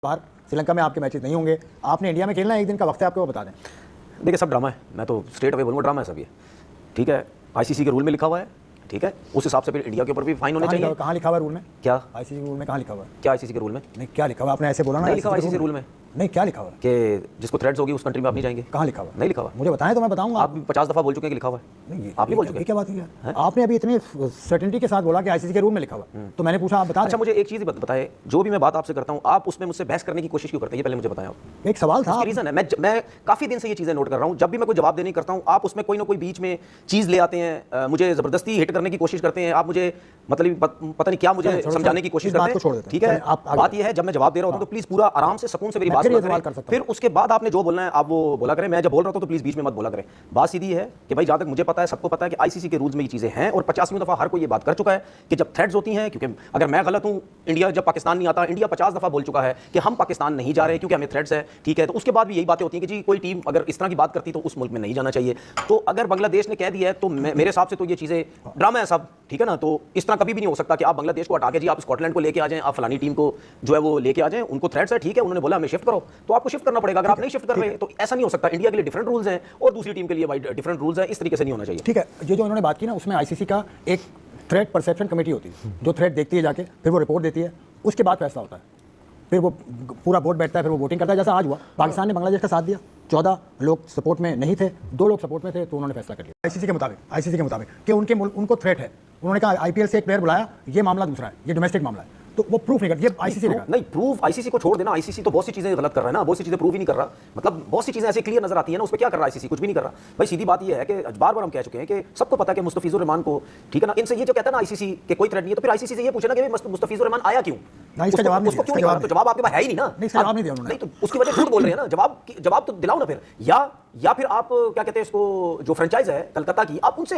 बाहर श्रीलंका में आपके मैचेस नहीं होंगे, आपने इंडिया में खेलना है, एक दिन का वक्त है आपको, वो बता दें। देखिए सब ड्रामा है, मैं तो स्ट्रेट अवे बोलूँगा ड्रामा है सब ये। ठीक है, आईसीसी के रूल में लिखा हुआ है, ठीक है, उस हिसाब से फिर इंडिया के ऊपर भी फाइन होने चाहिए। कहाँ लिखा हुआ है रूल में? क्या आईसीसी रूल में कहाँ लिखा हुआ है? क्या आईसीसी के रूल में नहीं, क्या लिखा हुआ? आपने ऐसे बोला ना, नहीं लिखा हुआ आईसीसी रूल में। नहीं, क्या लिखा हुआ है? कि जिसको थ्रेड्स होगी उस कंट्री में आप नहीं जाएंगे। कहाँ लिखा हुआ? नहीं लिखा हुआ। मुझे बताएं तो मैं बताऊंगा। आप 50 दफ़ा बोल चुके हैं कि लिखा हुआ है। नहीं, आप नहीं बोल चुके। ये क्या बात है? आपने अभी इतनी सर्टेनिटी के साथ बोला कि आईसीसी के रूल में लिखा हुआ, तो मैंने पूछा आप बता। अच्छा, मुझे एक चीज़ बताए, जो भी मैं बात आपसे करता हूँ आप उसमें मुझसे बहस करने की कोशिश क्यों करते हैं, ये पहले मुझे बताएं आप। एक सवाल था, रीज़न है, मैं काफ़ी दिन से ये चीज़ें नोट कर रहा हूँ, जब भी मैं कोई जवाब देने करता हूँ आप उसमें कोई ना कोई बीच में चीज़ ले आते हैं, मुझे ज़बरदस्ती हिट करने की कोशिश करते हैं, आप मुझे मतलब पता नहीं क्या मुझे समझाने की कोशिश करते हैं। ठीक है, बात ये है जब मैं जवाब दे रहा होता हूँ तो प्लीज़ पूरा आराम से सुकून से मेरी बात सुनें, फिर उसके बाद आपने जो बोलना है आप वो बोला करें। मैं जब बोल रहा हूँ तो प्लीज़ बीच में मत बोला करें। बात सीधी है कि भाई जहाँ तक मुझे पता है, सबको पता है कि आईसीसी के रूल्स में ये चीज़ें हैं और 50वीं दफ़ा हर कोई ये बात कर चुका है कि जब थ्रेड्स होती हैं, क्योंकि अगर मैं गलत हूँ, इंडिया जब पाकिस्तान नहीं आता, इंडिया 50 दफ़ा बोल चुका है कि हम पाकिस्तान नहीं जा रहे क्योंकि हमें थ्रेड्स है। ठीक है, तो उसके बाद भी यही बातें होती हैं कि जी कोई टीम अगर इस तरह की बात करती तो उस मुल्क में नहीं जाना चाहिए। तो अगर बांग्लादेश ने कह दिया है तो मेरे हिसाब से तो ये चीज़ें ड्रामा है सब। ठीक है ना, तो इस तरह कभी भी नहीं हो सकता कि आप बांग्लादेश को हटा के जी आप स्कॉटलैंड को लेके आ जाएं, आप फलानी टीम को जो है वो लेके आ जाएं, उनको थ्रेड्स है, ठीक है, उन्होंने बोला हमें शिफ्ट करो तो आपको शिफ्ट करना पड़ेगा। अगर आप नहीं शिफ्ट कर रहे तो ऐसा नहीं हो सकता। इंडिया के लिए डिफरेंट रूल्स हैं और दूसरी टीम के लिए भाई डिफरेंट रूल्स हैं, इस तरीके से नहीं होना चाहिए। ठीक है, जो उन्होंने बात की ना, उसमें आईसीसी का एक थ्रेट परसेप्शन कमेटी होती है, जो थ्रेट देखती है जाके, फिर वो रिपोर्ट देती है, उसके बाद फैसला होता है, फिर वो पूरा बोर्ड बैठता है, फिर वो वोटिंग करता है। जैसा आज हुआ, पाकिस्तान ने बांग्लादेश का साथ दिया, 14 लोग सपोर्ट में नहीं थे, 2 लोग सपोर्ट में थे, तो उन्होंने फैसला कर लिया आईसीसी के मुताबिक कि उनको थ्रेट है। उन्होंने कहा आईपीएल से एक प्लेयर बुलाया, ये मामला दूसरा है, ये डोमेस्टिक मामला है, तो वो प्रूफ नहीं कर, ये आईसीसी नहीं प्रूफ आईसीसी को छोड़ देना, आईसीसी तो बहुत सी चीजें गलत कर रहा है ना, बहुत सी चीजें प्रूव ही नहीं कर रहा, मतलब बहुत सी चीजें ऐसे क्लियर नजर आती है ना, उस पर क्या कर रहा है आईसीसी, कुछ भी नहीं कर रहा। भाई सीधी बात ये है कि बार बार हम कह चुके हैं कि सबको पता है कि मुस्तफिजुर रहमान को, ठीक है ना, इनसे ये जो कहता है ना आईसीसी के कोई थ्रेट नहीं है, तो फिर आईसीसी से ये पूछना कि मुस्तफिजुर रहमान आया क्यों? इसका जवाब उसको क्यों नहीं कहा? तो जवाब आपके पास है ही नहीं ना। जवाब नहीं दिया उन्होंने, नहीं तो उसकी वजह झूठ बोल रहे हैं ना। जवाब तो दिलाओ ना फिर, या फिर आप क्या कहते हैं इसको, जो फ्रेंचाइज है कलकत्ता की, आप उनसे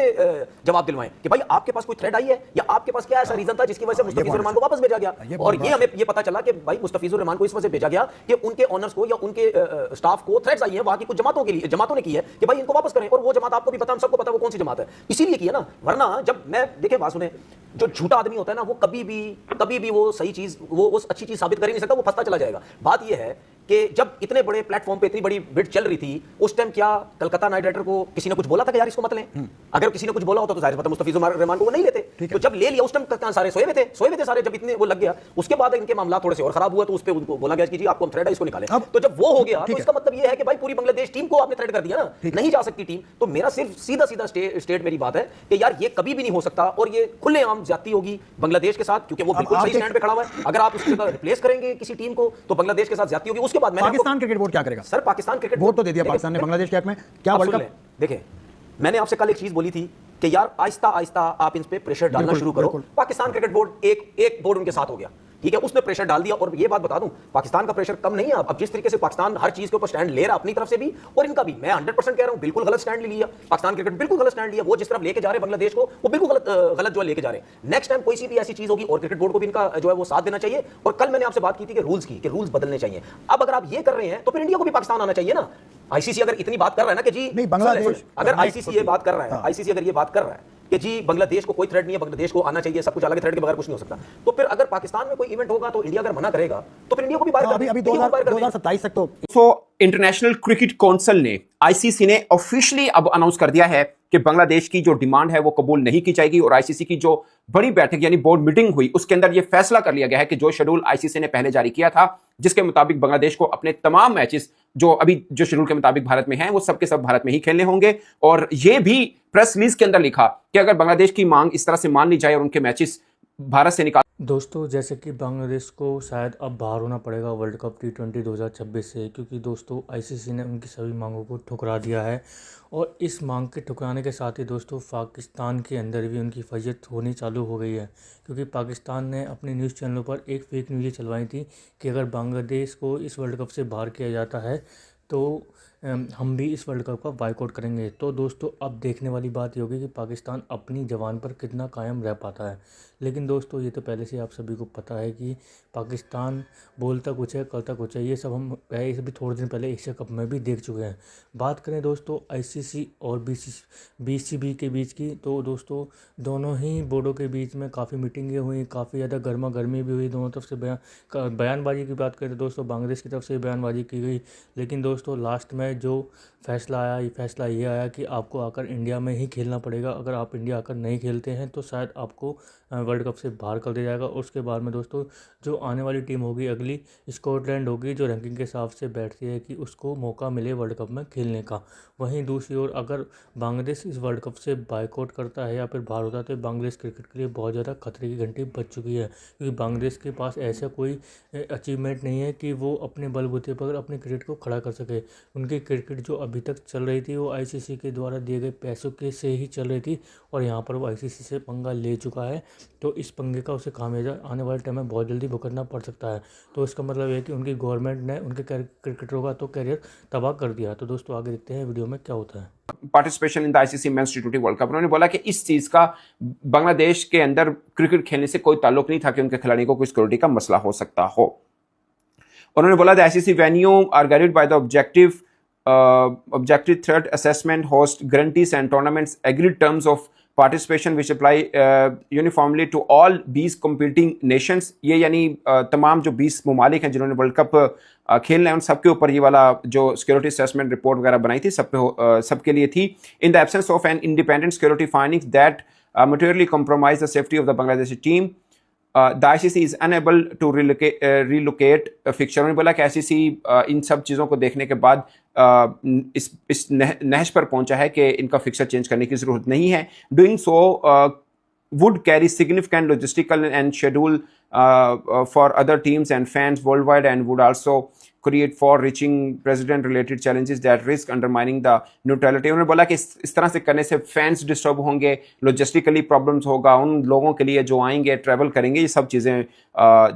जवाब दिलवाएं कि भाई आपके पास कोई थ्रेड आई है या आपके पास क्या ऐसा रीजन था जिसकी वजह से मुस्तफिजुर रहमान को वापस भेजा गया। और ये हमें ये पता चला कि भाई मुस्तफिजुर रहमान को इस वजह से भेजा गया कि उनके ऑनर्स को या उनके स्टाफ को थ्रेड्स आई है वहां की कुछ जमातों ने की है कि भाई इनको वापस करें, और वो जमात आपको भी पता, हम सबको पता वो कौन सी जमात है, इसीलिए किया ना। वरना जब मैं देखे बात सुने, जो झूठा आदमी होता है ना, वो कभी भी वो सही चीज, वो उस अच्छी चीज साबित कर ही नहीं सकता, वो फंसता चला जाएगा। बात ये है कि जब इतने बड़े प्लेटफॉर्म पे इतनी बड़ी बिड चल रही थी, उस टाइम क्या कलकत्ता नाइट राइडर को किसी ने कुछ बोला था कि यार इसको मत लें? अगर किसी ने कुछ बोला होता तो जाहिर बात है मुस्तफिजुर रहमान को वो नहीं लेते। तो जब ले लिया उस टाइम सारे सोए हुए थे सारे, जब इतने वो लग गया, उसके बाद इनके मामला थोड़े से और खराब हुआ तो उस पे उनको बोला गया कि जी आपको हम थ्रेड है, इसको निकालें। तो जब वो हो गया तो इसका मतलब ये है कि भाई पूरी बांग्लादेश टीम को आपने थ्रेड कर दिया ना, नहीं जा सकती टीम। तो मेरा सिर्फ सीधा स्टेट मेरी बात है कि यार ये कभी भी नहीं हो सकता, और ये खुलेआम ज्यादती होगी बांग्लादेश के साथ, क्योंकि वो बिल्कुल सही स्टैंड पे खड़ा हुआ है। अगर आप उसकी जगह रिप्लेस करेंगे किसी टीम को तो बांग्लादेश के साथ ज्यादती होगी। उसके बाद पाकिस्तान क्रिकेट बोर्ड क्या करेगा? सर पाकिस्तान क्रिकेट बोर्ड तो दे दिया पाकिस्तान ने बांग्लादेश के हक में, क्या वर्ल्ड कप? देखिए मैंने आपसे कल एक चीज बोली थी कि यार आहिस्ता आहिस्ता आप इन पे प्रेशर डालना शुरू करो। पाकिस्तान क्रिकेट बोर्ड एक बोर्ड उनके साथ हो गया, ठीक है, उसने प्रेशर डाल दिया। और ये बात बता दूं, पाकिस्तान का प्रेशर कम नहीं है। अब जिस तरीके से पाकिस्तान हर चीज के ऊपर स्टैंड ले रहा अपनी तरफ से भी और इनका भी, मैं 100% कह रहा हूं, बिल्कुल गलत स्टैंड ले लिया पाकिस्तान क्रिकेट, बिल्कुल गलत स्टैंड लिया। वो जिस तरफ लेके जा रहे हैं बांग्लादेश को, वो बिल्कुल गलत जो है लेके जा रहे हैं। नेक्स्ट टाइम कोई सी भी ऐसी चीज होगी और क्रिकेट बोर्ड को भी इनका जो है वो साथ देना चाहिए। और कल मैंने आपसे बात की थी कि रूल्स बदलने चाहिए। अब अगर आप ये कर रहे हैं तो फिर इंडिया को भी पाकिस्तान आना चाहिए ना। आईसीसी अगर इतनी बात कर रहा है ना कि जी नहीं, बांग्लादेश, अगर आईसीसी ये बात कर रहा है, आईसीसी अगर ये बात कर रहा है कि जी बांग्लादेश को कोई थ्रेड नहीं है, बांग्लादेश को आना चाहिए, सब कुछ अलग, थ्रेड के बगैर कुछ नहीं हो सकता, तो फिर अगर पाकिस्तान में कोई इवेंट होगा तो इंडिया अगर मना करेगा तो फिर इंडिया को भी बाहर अभी 2027 तक तो इंटरनेशनल क्रिकेट काउंसिल ने, आईसीसी ने ऑफिशियली अब अनाउंस कर दिया है कि बांग्लादेश की जो डिमांड है वो कबूल नहीं की जाएगी। और आईसीसी की जो बड़ी बैठक यानी बोर्ड मीटिंग हुई, उसके अंदर यह फैसला कर लिया गया है कि जो शेड्यूल आईसीसी ने पहले जारी किया था, जिसके मुताबिक बांग्लादेश को अपने तमाम मैचेस जो अभी जो शेड्यूल के मुताबिक भारत में हैं, वो सब के सब भारत में ही खेलने होंगे। और यह भी प्रेस रिलीज के अंदर लिखा कि अगर बांग्लादेश की मांग इस तरह से मान ली जाए और उनके मैचेस भारत से निकाल। दोस्तों जैसे कि बांग्लादेश को शायद अब बाहर होना पड़ेगा वर्ल्ड कप T20 2026 से, क्योंकि दोस्तों आईसीसी ने उनकी सभी मांगों को ठुकरा दिया है। और इस मांग के ठुकराने के साथ ही दोस्तों पाकिस्तान के अंदर भी उनकी फैसियत होनी चालू हो गई है, क्योंकि पाकिस्तान ने अपने न्यूज़ चैनलों पर एक फेक न्यूज़ चलवाई थी कि अगर बांग्लादेश को इस वर्ल्ड कप से बाहर किया जाता है तो हम भी इस वर्ल्ड कप का बायकॉट करेंगे। तो दोस्तों अब देखने वाली बात ये होगी कि पाकिस्तान अपनी जबान पर कितना कायम रह पाता है। लेकिन दोस्तों ये तो पहले से आप सभी को पता है कि पाकिस्तान बोलता कुछ है करता कुछ है। ये सब हम इसे भी थोड़े दिन पहले एशिया कप में भी देख चुके हैं। बात करें दोस्तों आईसीसी और बीसीबी के बीच की, तो दोस्तों दोनों ही बोर्डों के बीच में काफ़ी मीटिंगें हुई, काफ़ी ज़्यादा गर्मा गर्मी भी हुई। दोनों तरफ से बयानबाजी की बात करें दोस्तों, बांग्लादेश की तरफ से बयानबाजी की गई। लेकिन दोस्तों लास्ट में जो फैसला ये आया कि आपको आकर इंडिया में ही खेलना पड़ेगा। अगर आप इंडिया आकर नहीं खेलते हैं तो शायद आपको वर्ल्ड कप से बाहर कर दिया जाएगा। उसके बाद में दोस्तों जो आने वाली टीम होगी अगली स्कॉटलैंड होगी, जो रैंकिंग के हिसाब से बैठती है कि उसको मौका मिले वर्ल्ड कप में खेलने का। वहीं दूसरी ओर अगर बांग्लादेश इस वर्ल्ड कप से बायकॉट करता है या फिर बाहर होता है तो बांग्लादेश क्रिकेट के लिए बहुत ज़्यादा खतरे की घंटी बज चुकी है, क्योंकि बांग्लादेश के पास ऐसा कोई अचीवमेंट नहीं है कि वो अपने बलबूते पर अपने क्रिकेट को खड़ा कर सके। उनकी क्रिकेट जो अभी तक चल रही थी वो आईसीसी के द्वारा दिए गए पैसों के से ही चल रही थी, और यहाँ पर वो आईसीसी से पंगा ले चुका है। तो इस पंगे का उसे खामियाजा आने वाले टाइम में बहुत जल्दी भुगतना पड़ सकता है। तो इसका मतलब है कि उनकी गवर्नमेंट ने उनके क्रिकेटरों का तो करियर तबाह कर दिया। तो दोस्तों आगे देखते हैं वीडियो में क्या होता है। Participation in the ICC men's T20 world cup. उन्होंने बोला कि इस चीज का बांग्लादेश के अंदर क्रिकेट खेलने से कोई ताल्लुक नहीं था कि उनके खिलाड़ियों को कोई सिक्योरिटी का मसला हो सकता हो। उन्होंने बोला the ICC venue are guided by the objective threat assessment, host guarantees and tournaments agreed terms of participation which apply uniformly to all 20 competing nations। ये यानी तमाम जो 20 ममालिक हैं जिन्होंने वर्ल्ड कप खेलना है उन सबके ऊपर ये वाला जो सिक्योरिटी असेसमेंट रिपोर्ट वगैरह बनाई थी सबके लिए थी। In the absence of an independent security findings that materially compromise the safety of the Bangladeshi team, the ICC is unable to relocate a fixture। उन्होंने बोला कि ICC इन सब चीज़ों को देखने के बाद इस नहज पर पहुंचा है कि इनका फिक्सर चेंज करने की ज़रूरत नहीं है। Doing so would carry significant logistical and schedule for other teams and fans worldwide, and would also create far-reaching president-related challenges that risk undermining the neutrality। उन्होंने बोला कि इस तरह से करने से फैंस डिस्टर्ब होंगे, लॉजिस्टिकली प्रॉब्लम्स होगा, उन लोगों के लिए जो आएंगे ट्रैवल करेंगे, ये सब चीज़ें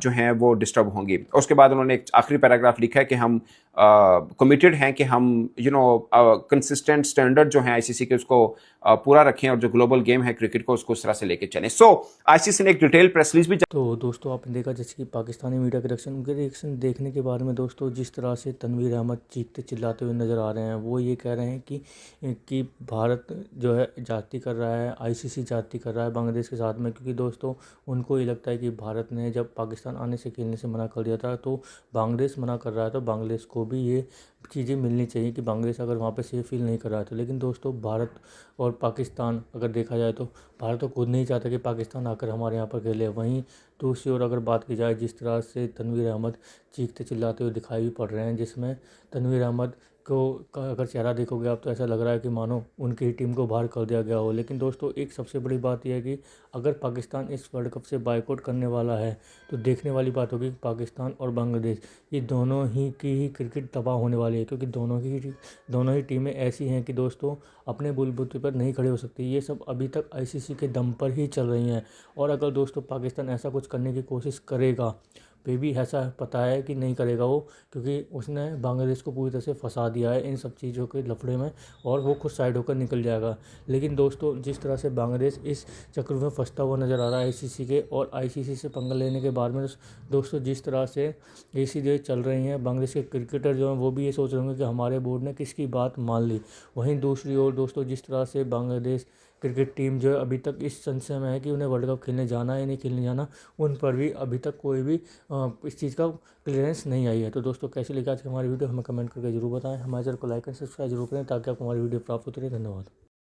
जो हैं वो डिस्टर्ब होंगी। उसके बाद उन्होंने एक आखिरी पैराग्राफ लिखा है कि हम कमिटेड हैं कि हम कंसिस्टेंट स्टैंडर्ड जो है आईसीसी के उसको पूरा रखें और जो ग्लोबल गेम है क्रिकेट को उसको उस तरह से लेके चलें। सो आईसीसी ने एक डिटेल प्रेस रिलीज भी। तो दोस्तों आपने देखा जैसे कि पाकिस्तानी मीडिया के उनके रिएक्शन देखने के बारे में दोस्तों जिस तरह से तनवीर अहमद चीखते चिल्लाते हुए नज़र आ रहे हैं, वो ये कह रहे हैं कि भारत जो है जाति कर रहा है, आईसीसी जाति कर रहा है बांग्लादेश के साथ में, क्योंकि दोस्तों उनको ये लगता है कि भारत ने जब पाकिस्तान आने से खेलने से मना कर दिया था तो बांग्लादेश मना कर रहा है, तो बांग्लादेश को भी ये चीज़ें मिलनी चाहिए कि बांग्लादेश अगर वहाँ पे सेफ फील नहीं कर रहा है तो। लेकिन दोस्तों भारत और पाकिस्तान अगर देखा जाए तो भारत तो खुद नहीं चाहता कि पाकिस्तान आकर हमारे यहाँ पर खेले। वहीं दूसरी ओर अगर बात की जाए जिस तरह से तनवीर अहमद चीखते चिल्लाते हुए दिखाई भी पड़ रहे हैं, जिसमें तनवीर अहमद को अगर चेहरा देखोगे आप तो ऐसा लग रहा है कि मानो उनकी ही टीम को बाहर कर दिया गया हो। लेकिन दोस्तों एक सबसे बड़ी बात यह है कि अगर पाकिस्तान इस वर्ल्ड कप से बायकॉट करने वाला है तो देखने वाली बात होगी कि पाकिस्तान और बांग्लादेश ये दोनों ही की ही क्रिकेट तबाह होने वाली है, क्योंकि दोनों ही टीमें ऐसी हैं कि दोस्तों अपने बलबूते पर नहीं खड़े हो सकती। ये सब अभी तक आईसीसी के दम पर ही चल रही हैं, और अगर दोस्तों पाकिस्तान ऐसा कुछ करने की कोशिश करेगा पे भी ऐसा पता है कि नहीं करेगा वो, क्योंकि उसने बांग्लादेश को पूरी तरह से फंसा दिया है इन सब चीज़ों के लफड़े में, और वो खुद साइड होकर निकल जाएगा। लेकिन दोस्तों जिस तरह से बांग्लादेश इस चक्र में फंसता हुआ नज़र आ रहा है आईसीसी के, और आईसीसी से पंगा लेने के बाद में दोस्तों जिस तरह से ये चीज़ें चल रही हैं, बांग्लादेश के क्रिकेटर जो हैं वो भी ये सोच रहे होंगे कि हमारे बोर्ड ने किसकी बात मान ली। वहीं दूसरी ओर दोस्तों जिस तरह से बांग्लादेश क्रिकेट टीम जो है अभी तक इस संशय में है कि उन्हें वर्ल्ड कप खेलने जाना है या नहीं खेलने जाना, उन पर भी अभी तक कोई भी इस चीज़ का क्लियरेंस नहीं आई है। तो दोस्तों कैसे लगी आज की हमारी वीडियो हमें कमेंट करके जरूर बताएं। हमारे चैनल को लाइक एंड सब्सक्राइब जरूर करें ताकि आपको हमारी वीडियो प्राप्त होती रहे। धन्यवाद।